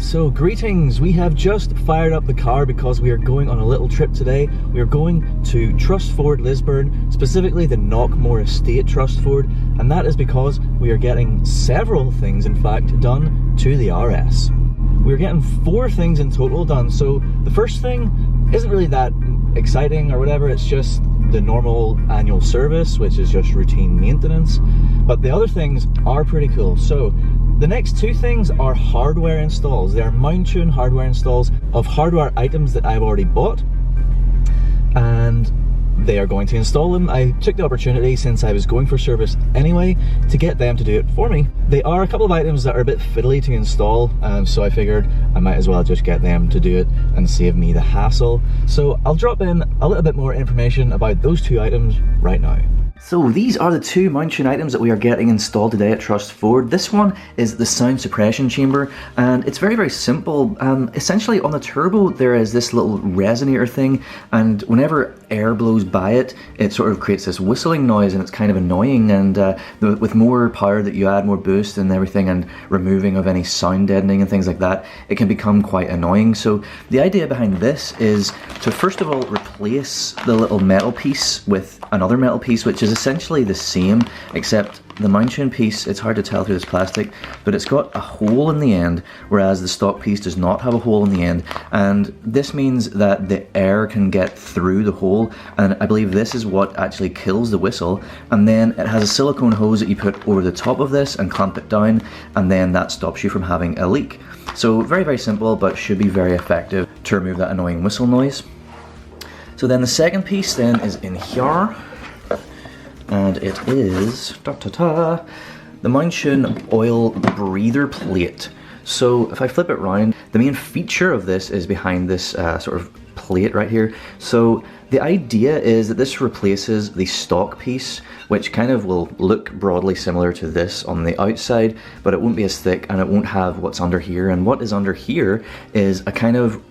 So greetings, we have just fired up the car because we are going on a little trip today. We are going to Trust Ford Lisburn, specifically the Knockmore Estate Trust Ford, and that is because we are getting several things in fact done to the RS. We're getting 4 things in total done, so the first thing isn't really that exciting or whatever, it's just the normal annual service, which is just routine maintenance, but the other things are pretty cool. So the next 2 things are hardware installs. They are Mountune hardware installs of hardware items that I've already bought, and they are going to install them. I took the opportunity, since I was going for service anyway, to get them to do it for me. They are a couple of items that are a bit fiddly to install, so I figured I might as well just get them to do it and save me the hassle. So I'll drop in a little bit more information about those 2 items right now. So these are the 2 Mountune items that we are getting installed today at Trust Ford. This one is the sound suppression chamber, and it's very, very simple. Essentially on the turbo there is this little resonator thing, and whenever air blows by it, it sort of creates this whistling noise, and it's kind of annoying, and with more power that you add, more boost and everything, and removing of any sound deadening and things like that, it can become quite annoying. So the idea behind this is to first of all replace the little metal piece with another metal piece, which is essentially the same, except the Mountune piece, it's hard to tell through this plastic, but it's got a hole in the end, whereas the stock piece does not have a hole in the end, and this means that the air can get through the hole, and I believe this is what actually kills the whistle. And then it has a silicone hose that you put over the top of this and clamp it down, and then that stops you from having a leak. So very, very simple, but should be very effective to remove that annoying whistle noise. So then the second piece then is in here, and it is the Mountune oil breather plate. So if I flip it around, the main feature of this is behind this sort of plate right here. So the idea is that this replaces the stock piece, which kind of will look broadly similar to this on the outside, but it won't be as thick, and it won't have what's under here. And what is under here is a kind of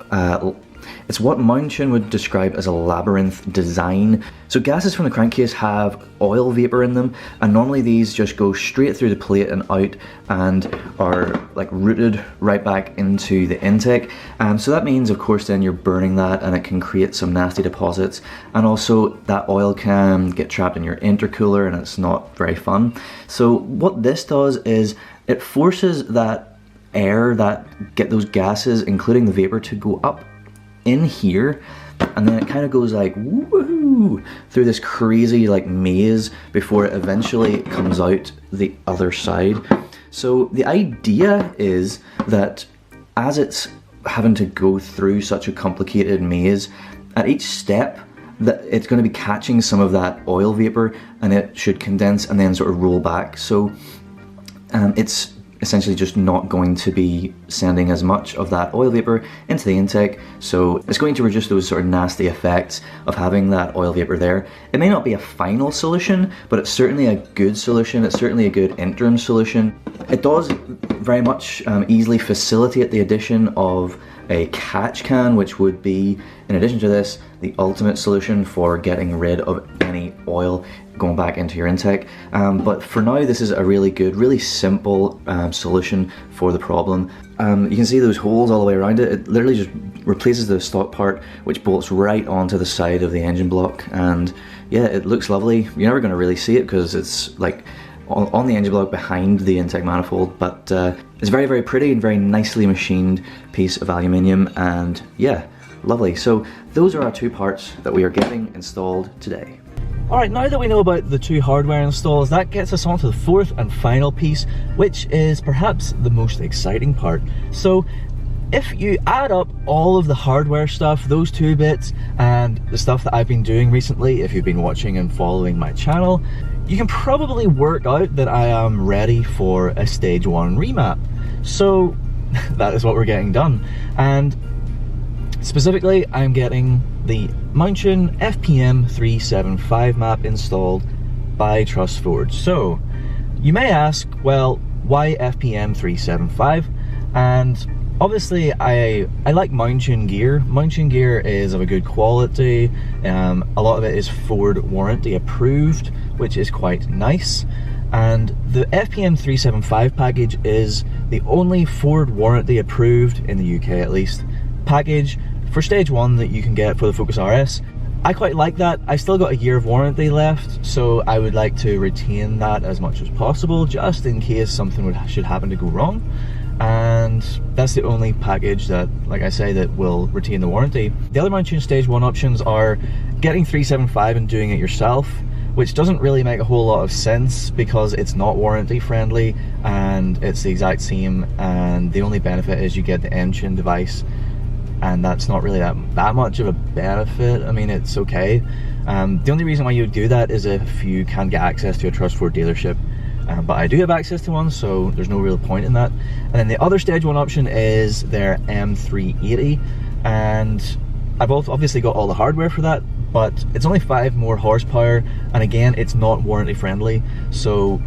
it's what Mountune would describe as a labyrinth design. So gases from the crankcase have oil vapor in them, and normally these just go straight through the plate and out and are like routed right back into the intake. So that means of course then you're burning that, and it can create some nasty deposits, and also that oil can get trapped in your intercooler, and it's not very fun. So what this does is it forces that air, that get those gases including the vapor, to go up in here, and then it kind of goes like woohoo through this crazy like maze before it eventually comes out the other side. So the idea is that as it's having to go through such a complicated maze, at each step that it's going to be catching some of that oil vapor, and it should condense and then sort of roll back. So it's essentially just not going to be sending as much of that oil vapor into the intake, so it's going to reduce those sort of nasty effects of having that oil vapor there. It may not be a final solution, but it's certainly a good solution. It's certainly a good interim solution. It does very much easily facilitate the addition of a catch can, which would be, in addition to this, the ultimate solution for getting rid of any oil going back into your intake. But for now, this is a really good, really simple solution for the problem. You can see those holes all the way around it. It literally just replaces the stock part, which bolts right onto the side of the engine block, and yeah, it looks lovely. You're never going to really see it because it's like on the engine block behind the intake manifold, but it's very, very pretty and very nicely machined piece of aluminium, and yeah, lovely. So those are our 2 parts that we are getting installed today. Alright, now that we know about the 2 hardware installs, that gets us on to the 4th and final piece, which is perhaps the most exciting part. So if you add up all of the hardware stuff, those 2 bits, and the stuff that I've been doing recently, if you've been watching and following my channel, you can probably work out that I am ready for a stage 1 remap. So that is what we're getting done. And specifically, I'm getting the Mountune FPM375 map installed by Trust Ford. So you may ask, well, why FPM375? And obviously I like Mountune gear. Mountune gear is of a good quality. A lot of it is Ford warranty approved, which is quite nice. And the FPM375 package is the only Ford warranty approved, in the UK at least, package for stage 1 that you can get for the Focus RS. I quite like that. I still got a year of warranty left, so I would like to retain that as much as possible, just in case something should happen to go wrong. And that's the only package that, like I say, that will retain the warranty. The other Mountune stage 1 options are getting 375 and doing it yourself, which doesn't really make a whole lot of sense because it's not warranty friendly and it's the exact same, and the only benefit is you get the Mountune device, and that's not really that much of a benefit. I mean, it's okay. The only reason why you would do that is if you can't get access to a Trust Ford dealership, but I do have access to one, so there's no real point in that. And then the other stage 1 option is their M380, and I've obviously got all the hardware for that, but it's only 5 more horsepower, and again, it's not warranty friendly. So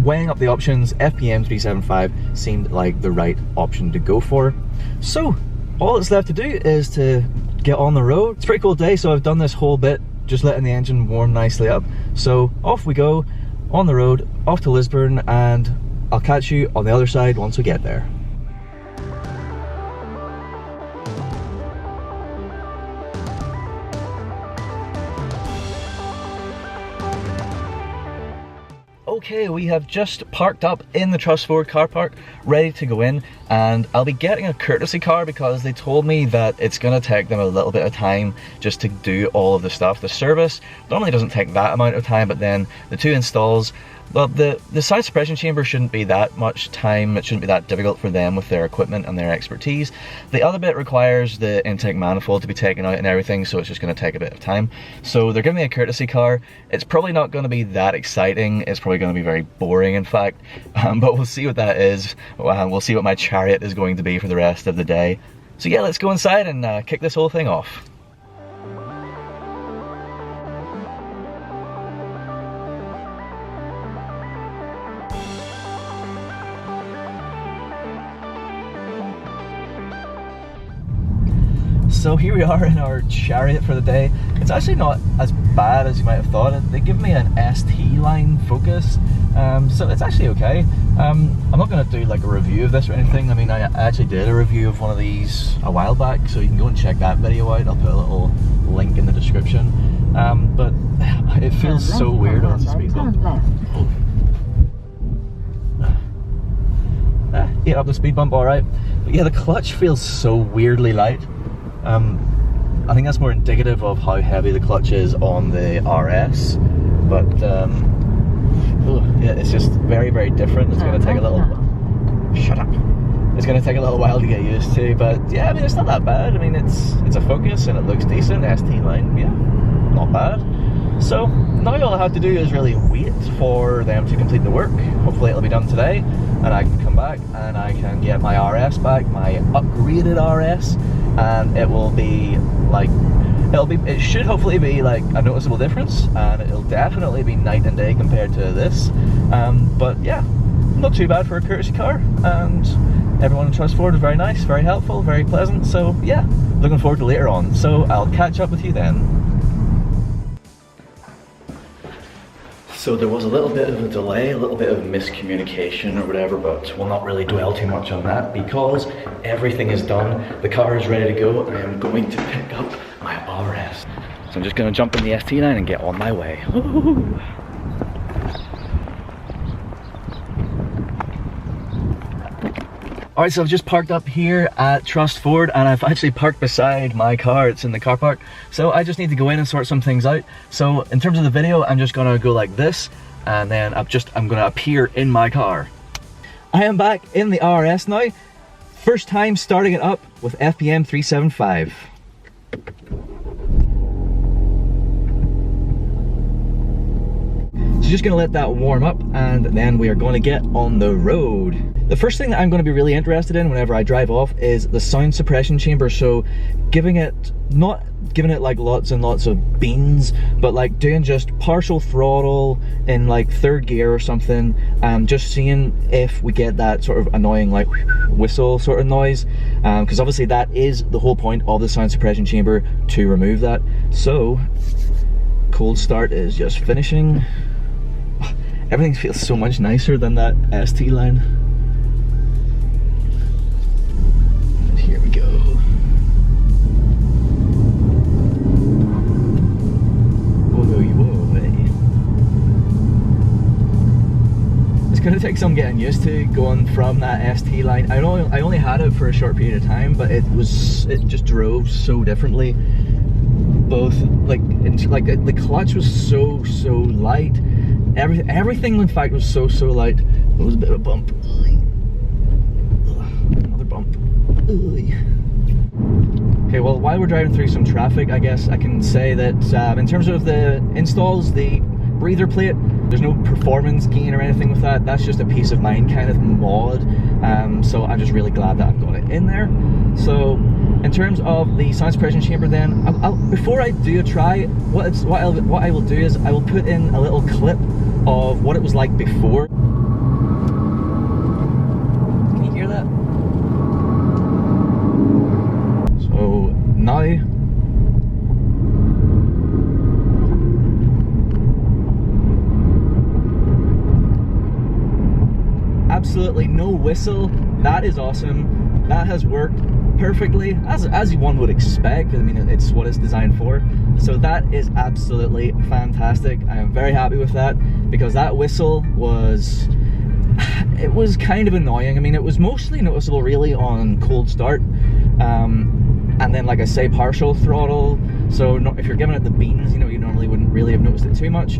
weighing up the options, FPM375 seemed like the right option to go for. So all that's left to do is to get on the road. It's a pretty cool day, so I've done this whole bit just letting the engine warm nicely up. So off we go, on the road, off to Lisburn, and I'll catch you on the other side once we get there. Okay, we have just parked up in the Trust Ford car park, ready to go in, and I'll be getting a courtesy car because they told me that it's going to take them a little bit of time just to do all of the stuff. The service normally doesn't take that amount of time, but then the 2 installs, well, the sound suppression chamber shouldn't be that much time. It shouldn't be that difficult for them with their equipment and their expertise. The other bit requires the intake manifold to be taken out and everything, so it's just going to take a bit of time. So they're giving me a courtesy car. It's probably not going to be that exciting. It's probably going to be very boring, in fact, but we'll see what that is. We'll see what my chariot is going to be for the rest of the day. So yeah, let's go inside and kick this whole thing off. So here we are in our chariot for the day. It's actually not as bad as you might have thought. They give me an ST line Focus, so it's actually okay. I'm not going to do like a review of this or anything. I mean, I actually did a review of one of these a while back, so you can go and check that video out. I'll put a little link in the description. But it feels so weird on the speed bump. Hit up the speed bump alright. But yeah, the clutch feels so weirdly light. I think that's more indicative of how heavy the clutch is on the RS, but yeah, it's just very, very different. It's going to take a little... Shut up! It's going to take a little while to get used to, but yeah, I mean, it's not that bad. I mean, it's a Focus and it looks decent. ST line, yeah, not bad. So now all I have to do is really wait for them to complete the work. Hopefully it'll be done today, and I can come back and I can get my RS back, my upgraded RS, and it will be like, it should hopefully be like a noticeable difference, and it'll definitely be night and day compared to this. But yeah, not too bad for a courtesy car, and everyone in Trust Ford is very nice, very helpful, very pleasant. So yeah, looking forward to later on. So I'll catch up with you then. So there was a little bit of a delay, a little bit of miscommunication or whatever, but we'll not really dwell too much on that because everything is done. The car is ready to go. I am going to pick up my RS. So I'm just going to jump in the ST line and get on my way. Woo-hoo. Alright, so I've just parked up here at Trust Ford, and I've actually parked beside my car. It's in the car park. So I just need to go in and sort some things out. So in terms of the video, I'm just gonna go like this, and then I'm gonna appear in my car. I am back in the RS now. First time starting it up with FPM375. So just gonna let that warm up, and then we are going to get on the road. The first thing that I'm going to be really interested in whenever I drive off is the sound suppression chamber. So not giving it like lots and lots of beans, but like doing just partial throttle in like 3rd gear or something, just seeing if we get that sort of annoying like whistle sort of noise, because obviously that is the whole point of the sound suppression chamber, to remove that. So cold start is just finishing. Everything feels so much nicer than that ST line. And here we go. It's gonna take some getting used to going from that ST line. I only had it for a short period of time, but it just drove so differently. Both the clutch was so light. Everything in fact was so light. It was a bit of a bump. Another bump. Okay, well, while we're driving through some traffic, I guess I can say that in terms of the installs, the breather plate, there's no performance gain or anything with that. That's just a peace of mind kind of mod. So I'm just really glad that I've got it in there. So in terms of the sound suppression chamber, then before I do a try, what I will do is I will put in a little clip of what it was like before. Can you hear that? So now. Absolutely no whistle. That is awesome. That has worked perfectly, as one would expect. I mean, it's what it's designed for. So that is absolutely fantastic. I am very happy with that, because that whistle was kind of annoying. I mean, it was mostly noticeable really on cold start, and then, like I say, partial throttle. So if you're giving it the beans, you know, you normally wouldn't really have noticed it too much.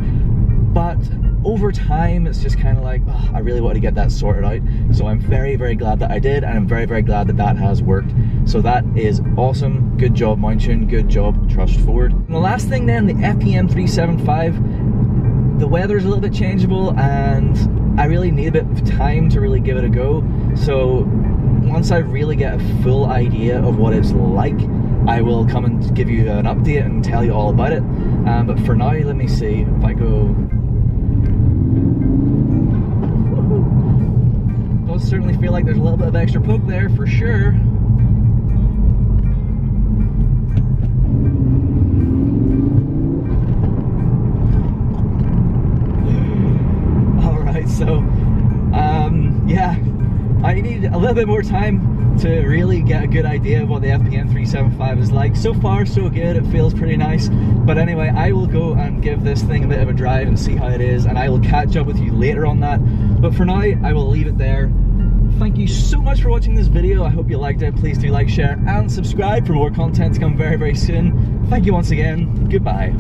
But over time, it's just kind of like, oh, I really want to get that sorted out. So I'm very glad that I did, and I'm very glad that that has worked. So that is awesome. Good job, Mountune. Good job, Trust Ford. And the last thing then, the FPM375. The weather's a little bit changeable, and I really need a bit of time to really give it a go. So once I really get a full idea of what it's like, I will come and give you an update and tell you all about it. But for now, let me see if I go. Does certainly feel like there's a little bit of extra poke there for sure. Alright, so yeah, I need a little bit more time to really get a good idea of what the FPM375 is like. So far so good, it feels pretty nice. But anyway, I will go and give this thing a bit of a drive and see how it is, and I will catch up with you later on that. But for now, I will leave it there. Thank you so much for watching this video. I hope you liked it. Please do like, share, and subscribe for more content to come very soon. Thank you once again. Goodbye.